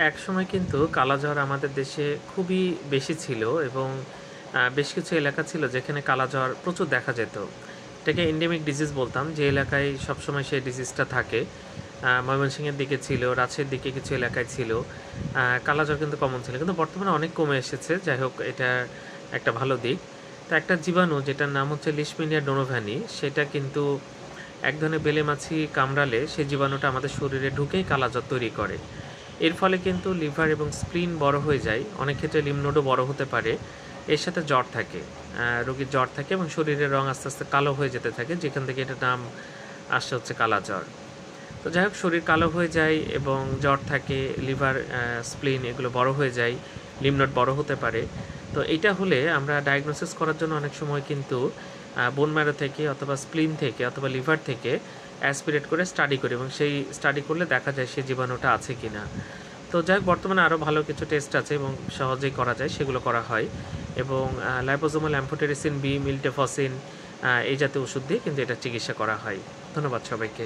একসময় কিন্তু কালাজ্বর আমাদের দেশে খুবই বেশি ছিল এবং বেশ কিছু এলাকা ছিল যেখানে কালাজ্বর প্রচুর দেখা যেত। এটাকে এন্ডেমিক ডিজিজ বলতাম, যে এলাকায় সবসময় সেই ডিজিজটা থাকে। ময়মনসিংহের দিকে ছিল, রাজশাহীর দিকে কিছু এলাকায় ছিল। কালাজ্বর কিন্তু কমন ছিল, কিন্তু বর্তমানে অনেক কমে এসেছে। যাই হোক, এটা একটা ভালো দিক। তো একটা জীবাণু যেটার নাম হচ্ছে লিশমিনিয়া ডোনোভ্যানি, সেটা কিন্তু এক ধরনের বেলে মাছি কামড়ালে সেই জীবাণুটা আমাদের শরীরে ঢুকেই কালাজ্বর তৈরি করে। এর ফলে কিন্তু লিভার এবং স্প্লিন বড় হয়ে যায়, অনেক ক্ষেত্রে লিম্ফ নোডও বড় হতে পারে। এর সাথে জ্বর থাকে, রোগীর জ্বর থাকে এবং শরীরের রং আস্তে আস্তে কালো হয়ে যেতে থাকে, যেখান থেকে এটার নাম আসছে হচ্ছে কালাজ্বর। তো যাই হোক, শরীর কালো হয়ে যায় এবং জ্বর থাকে, লিভার স্প্লিন এগুলো বড় হয়ে যায়, লিম্ফ নোড বড় হতে পারে। তো এইটা হলে আমরা ডায়াগনোসিস করার জন্য অনেক সময় কিন্তু বোন ম্যারো থেকে অথবা স্প্লিন থেকে অথবা লিভার থেকে অ্যাসপিরেট করে স্টাডি করি, এবং সেই স্টাডি করলে দেখা যায় সেই জীবাণুটা আছে কি না। তো যাই হোক, বর্তমানে আরও ভালো কিছু টেস্ট আছে এবং সহজেই করা যায়, সেগুলো করা হয়। এবং লাইপোজোমাল অ্যাম্ফোটেরিসিন বি, মিল্টেফসিন এই জাতীয় ওষুধ দিয়ে কিন্তু এটা চিকিৎসা করা হয়। ধন্যবাদ সবাইকে।